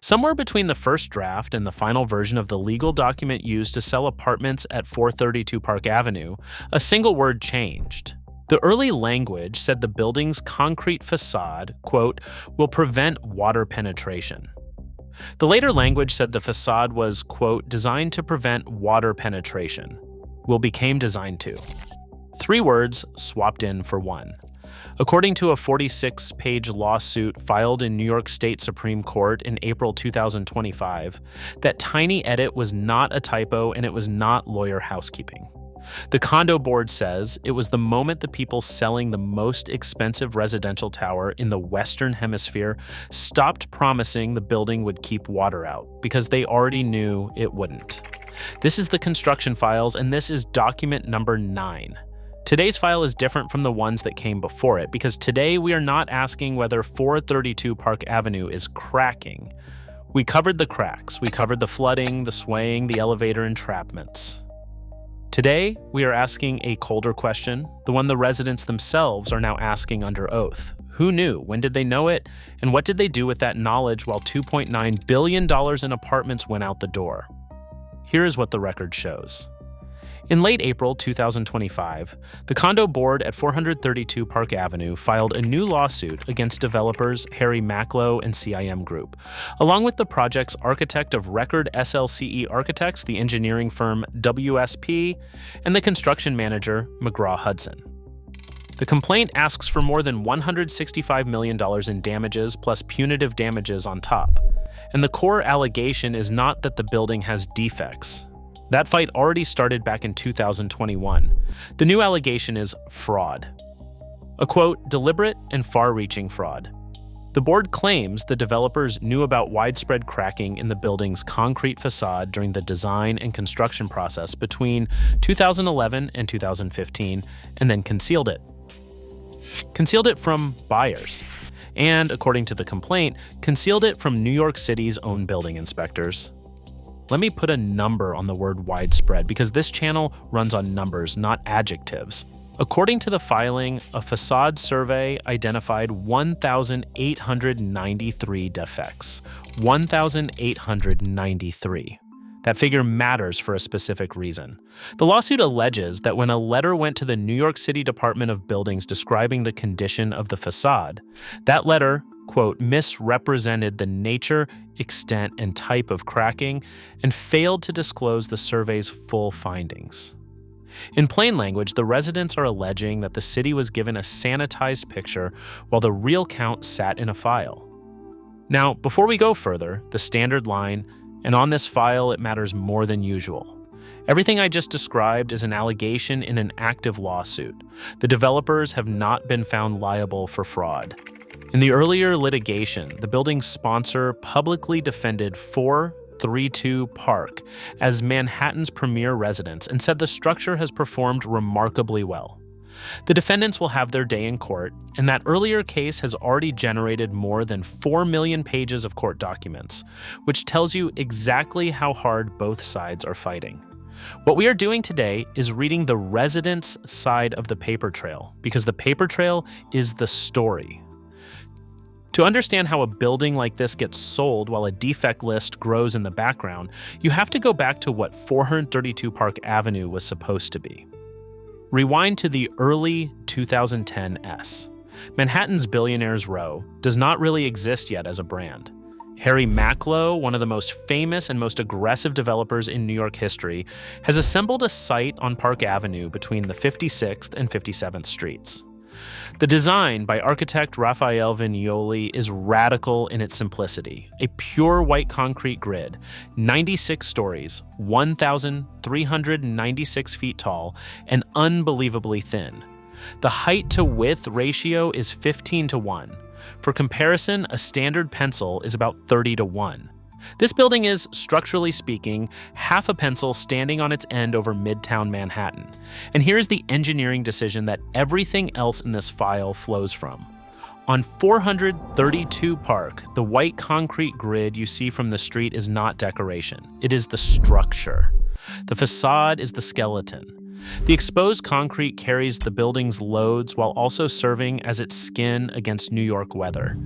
Somewhere between the first draft and the final version of the legal document used to sell apartments at 432 Park Avenue, a single word changed. The early language said the building's concrete facade, quote, will prevent water penetration. The later language said the facade was, quote, designed to prevent water penetration, will became designed to. 3 words swapped in for 1. According to a 46-page lawsuit filed in New York State Supreme Court in April 2025, that tiny edit was not a typo and it was not lawyer housekeeping. The Condo board says it was the moment the people selling the most expensive residential tower in the Western Hemisphere stopped promising the building would keep water out because they already knew it wouldn't. This is the construction files, and this is document number 9. Today's file is different from the ones that came before it because today we are not asking whether 432 Park Avenue is cracking. We covered the cracks, we covered the flooding, the swaying, the elevator entrapments. Today, we are asking a colder question, the one the residents themselves are now asking under oath. Who knew? When did they know it? And what did they do with that knowledge while $2.9 billion in apartments went out the door? Here is what the record shows. In late April 2025, the Condo board at 432 Park Avenue filed a new lawsuit against developers Macklowe and CIM Group, along with the project's architect of record SLCE Architects, the engineering firm WSP, and the construction manager McGraw-Hudson. The complaint asks for more than $165 million in damages plus punitive damages on top. And the core allegation is not that the building has defects. That fight already started back in 2021. The new allegation is fraud. A quote, deliberate and far-reaching fraud. The board claims the developers knew about widespread cracking in the building's concrete facade during the design and construction process between 2011 and 2015, and then concealed it. Concealed it from buyers. And, according to the complaint, concealed it from New York City's own building inspectors. Let me put a number on the word widespread because this channel runs on numbers, not adjectives. According to the filing, a facade survey identified 1,893 defects. 1,893. That figure matters for a specific reason. The lawsuit alleges that when a letter went to the New York City Department of Buildings describing the condition of the facade, that letter, quote, misrepresented the nature, extent, and type of cracking and failed to disclose the survey's full findings. In plain language, the residents are alleging that the city was given a sanitized picture while the real count sat in a file. Now, before we go further, the standard line, and on this file it matters more than usual. Everything I just described is an allegation in an active lawsuit. The developers have not been found liable for fraud. In the earlier litigation, the building's sponsor publicly defended 432 Park as Manhattan's premier residence and said the structure has performed remarkably well. The defendants will have their day in court, and that earlier case has already generated more than 4 million pages of court documents, which tells you exactly how hard both sides are fighting. What we are doing today is reading the residents' side of the paper trail, because the paper trail is the story. To understand how a building like this gets sold while a defect list grows in the background, you have to go back to what 432 Park Avenue was supposed to be. Rewind to the early 2010s. Manhattan's Billionaires Row does not really exist yet as a brand. Macklowe, one of the most famous and most aggressive developers in New York history, has assembled a site on Park Avenue between the 56th and 57th Streets. The design by architect Raphael Vignoli is radical in its simplicity. A pure white concrete grid, 96 stories, 1,396 feet tall, and unbelievably thin. The height to width ratio is 15:1. For comparison, a standard pencil is about 30:1. This building is, structurally speaking, half a pencil standing on its end over Midtown Manhattan. And here's the engineering decision that everything else in this file flows from. On 432 Park, the white concrete grid you see from the street is not decoration. It is the structure. The facade is the skeleton. The exposed concrete carries the building's loads while also serving as its skin against New York weather.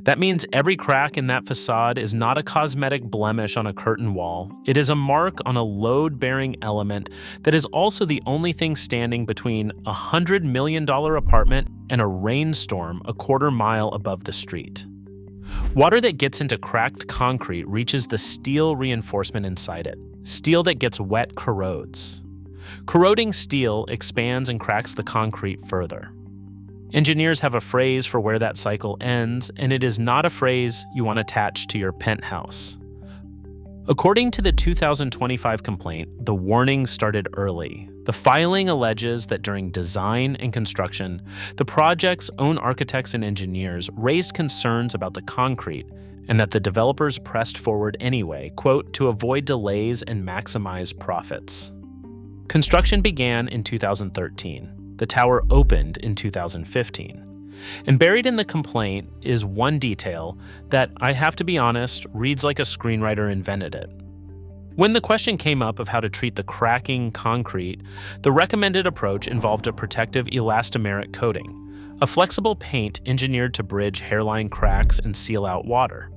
That means every crack in that facade is not a cosmetic blemish on a curtain wall. It is a mark on a load-bearing element that is also the only thing standing between a $100 million apartment and a rainstorm a quarter mile above the street. Water that gets into cracked concrete reaches the steel reinforcement inside it. Steel that gets wet corrodes. Corroding steel expands and cracks the concrete further. Engineers have a phrase for where that cycle ends, and it is not a phrase you want attached to your penthouse. According to the 2025 complaint, the warning started early. The filing alleges that during design and construction, the project's own architects and engineers raised concerns about the concrete and that the developers pressed forward anyway, quote, to avoid delays and maximize profits. Construction began in 2013. The tower opened in 2015. And buried in the complaint is one detail that, I have to be honest, reads like a screenwriter invented it. When the question came up of how to treat the cracking concrete, the recommended approach involved a protective elastomeric coating, a flexible paint engineered to bridge hairline cracks and seal out water.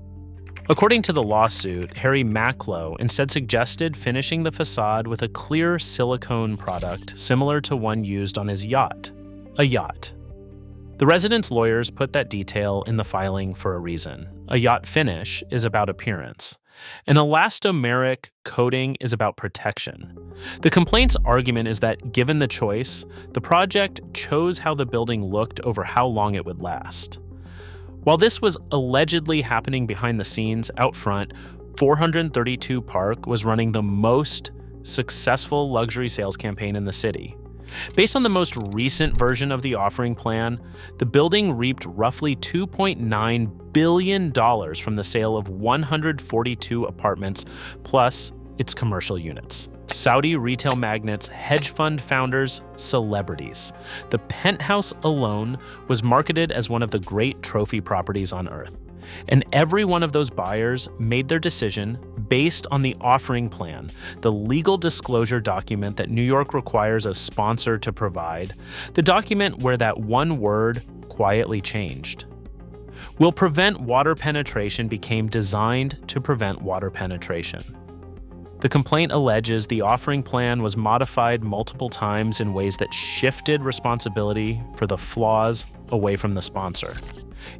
According to the lawsuit, Harry Macklowe instead suggested finishing the facade with a clear silicone product similar to one used on his yacht, a yacht. The resident's lawyers put that detail in the filing for a reason. A yacht-finish is about appearance. An elastomeric coating is about protection. The complaint's argument is that, given the choice, the project chose how the building looked over how long it would last. While this was allegedly happening behind the scenes, out front, 432 Park was running the most successful luxury sales campaign in the city. Based on the most recent version of the offering plan, the building reaped roughly $2.9 billion from the sale of 142 apartments, plus its commercial units. Saudi retail magnates, hedge fund founders, celebrities. The penthouse alone was marketed as one of the great trophy properties on earth. And every one of those buyers made their decision based on the offering plan, the legal disclosure document that New York requires a sponsor to provide, the document where that one word quietly changed. Will prevent water penetration became designed to prevent water penetration. The complaint alleges the offering plan was modified multiple times in ways that shifted responsibility for the flaws away from the sponsor.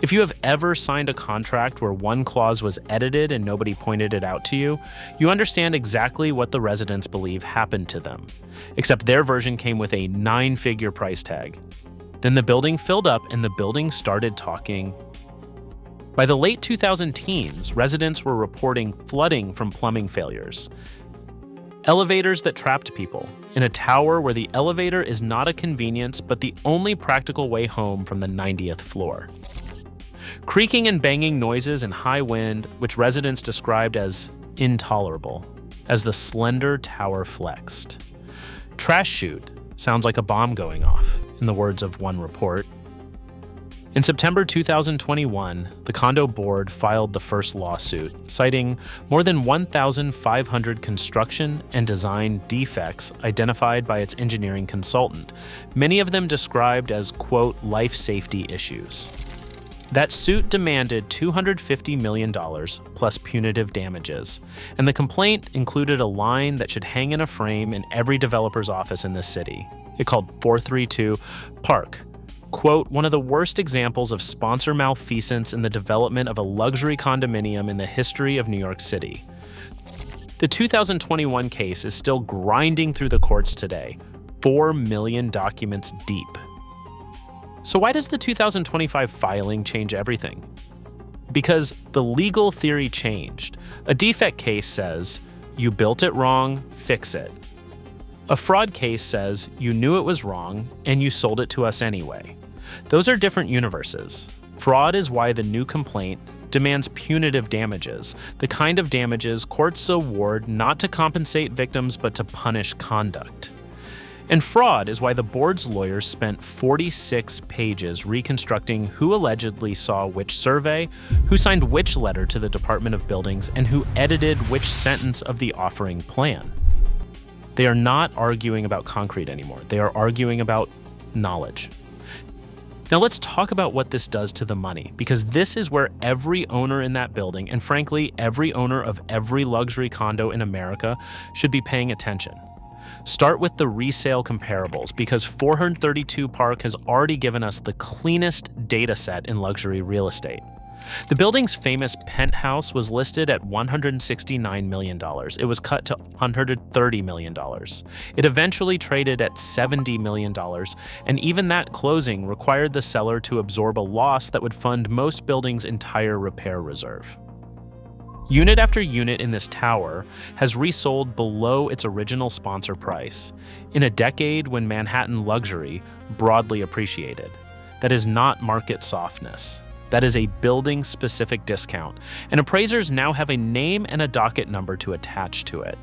If you have ever signed a contract where one clause was edited and nobody pointed it out to you, you understand exactly what the residents believe happened to them. Except their version came with a 9-figure price tag. Then the building filled up and the building started talking. By the late 2010s, residents were reporting flooding from plumbing failures. Elevators that trapped people, in a tower where the elevator is not a convenience but the only practical way home from the 90th floor. Creaking and banging noises and high wind, which residents described as intolerable, as the slender tower flexed. Trash chute sounds like a bomb going off, in the words of one report. In September 2021, the Condo board filed the first lawsuit, citing more than 1,500 construction and design defects identified by its engineering consultant, many of them described as, quote, life safety issues. That suit demanded $250 million plus punitive damages, and the complaint included a line that should hang in a frame in every developer's office in the city. It called 432 Park, quote, one of the worst examples of sponsor malfeasance in the development of a luxury condominium in the history of New York City. The 2021 case is still grinding through the courts today, 4 million documents deep. So why does the 2025 filing change everything? Because the legal theory changed. A defect case says, you built it wrong, fix it. A fraud case says, you knew it was wrong, and you sold it to us anyway. Those are different universes. Fraud is why the new complaint demands punitive damages, the kind of damages courts award not to compensate victims but to punish conduct. And fraud is why the board's lawyers spent 46 pages reconstructing who allegedly saw which survey, who signed which letter to the Department of Buildings, and who edited which sentence of the offering plan. They are not arguing about concrete anymore. They are arguing about knowledge. Now let's talk about what this does to the money, because this is where every owner in that building, and frankly, every owner of every luxury condo in America should be paying attention. Start with the resale comparables, because 432 Park has already given us the cleanest data set in luxury real estate. The building's famous penthouse was listed at $169 million. It was cut to $130 million. It eventually traded at $70 million, and even that closing required the seller to absorb a loss that would fund most buildings' entire repair reserve. Unit after unit in this tower has resold below its original sponsor price, in a decade when Manhattan luxury broadly appreciated. That is not market softness. That is a building-specific discount, and appraisers now have a name and a docket number to attach to it.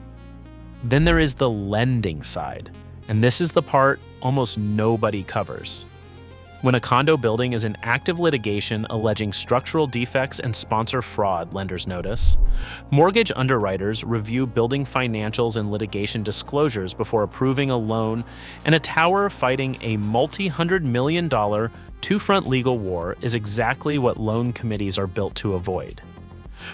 Then there is the lending side, and this is the part almost nobody covers. When a condo building is in active litigation alleging structural defects and sponsor fraud, lenders notice, mortgage underwriters review building financials and litigation disclosures before approving a loan, and a tower fighting a multi-hundred-million-dollar two-front legal war is exactly what loan committees are built to avoid.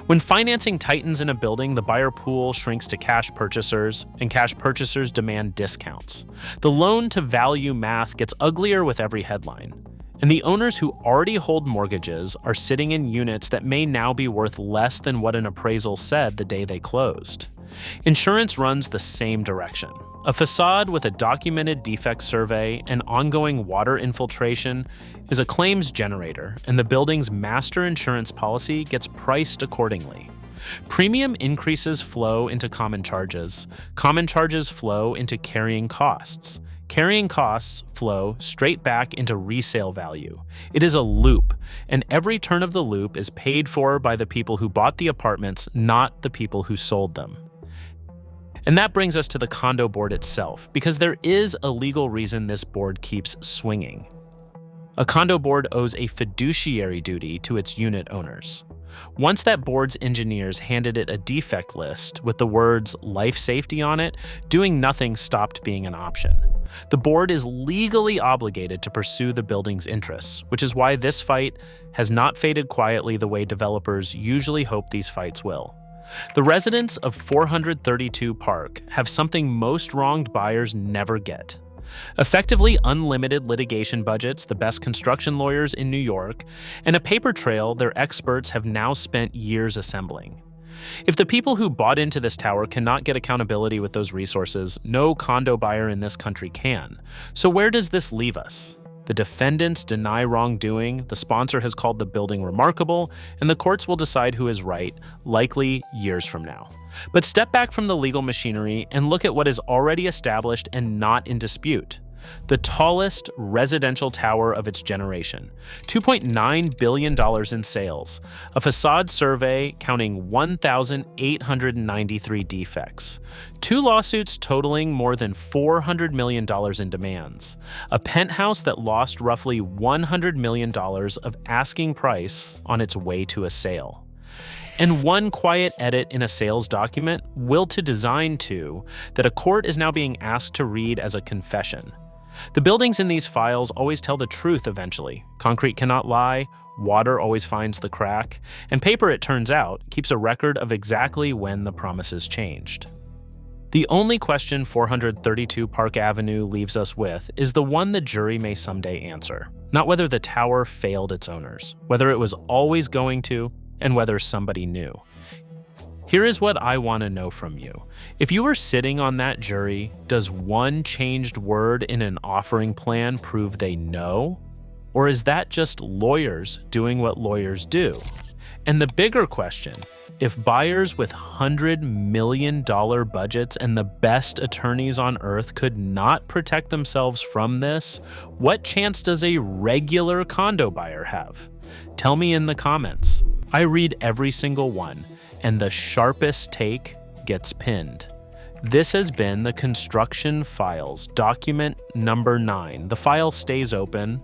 When financing tightens in a building, the buyer pool shrinks to cash purchasers, and cash purchasers demand discounts. The loan-to-value math gets uglier with every headline. And the owners who already hold mortgages are sitting in units that may now be worth less than what an appraisal said the day they closed. Insurance runs the same direction. A facade with a documented defect survey and ongoing water infiltration is a claims generator, and the building's master insurance policy gets priced accordingly. Premium increases flow into common charges. Common charges flow into carrying costs. Carrying costs flow straight back into resale value. It is a loop, and every turn of the loop is paid for by the people who bought the apartments, not the people who sold them. And that brings us to the condo board itself, because there is a legal reason this board keeps swinging. A condo board owes a fiduciary duty to its unit owners. Once that board's engineers handed it a defect list with the words life safety on it, doing nothing stopped being an option. The board is legally obligated to pursue the building's interests, which is why this fight has not faded quietly the way developers usually hope these fights will. The residents of 432 Park have something most wronged buyers never get. Effectively unlimited litigation budgets, the best construction lawyers in New York, and a paper trail their experts have now spent years assembling. If the people who bought into this tower cannot get accountability with those resources, no condo buyer in this country can. So where does this leave us? The defendants deny wrongdoing, the sponsor has called the building remarkable, and the courts will decide who is right, likely years from now. But step back from the legal machinery and look at what is already established and not in dispute. The tallest residential tower of its generation, $2.9 billion in sales, a facade survey counting 1,893 defects, 2 lawsuits totaling more than $400 million in demands, a penthouse that lost roughly $100 million of asking price on its way to a sale. And one quiet edit in a sales document, will to design to, that a court is now being asked to read as a confession. The buildings in these files always tell the truth eventually. Concrete cannot lie, water always finds the crack, and paper, it turns out, keeps a record of exactly when the promises changed. The only question 432 Park Avenue leaves us with is the one the jury may someday answer. Not whether the tower failed its owners, whether it was always going to, and whether somebody knew. Here is what I want to know from you. If you were sitting on that jury, does one changed word in an offering plan prove they know? Or is that just lawyers doing what lawyers do? And the bigger question, if buyers with $100 million budgets and the best attorneys on earth could not protect themselves from this, what chance does a regular condo buyer have? Tell me in the comments. I read every single one, and the sharpest take gets pinned. This has been the Construction Files, document number 9. The file stays open,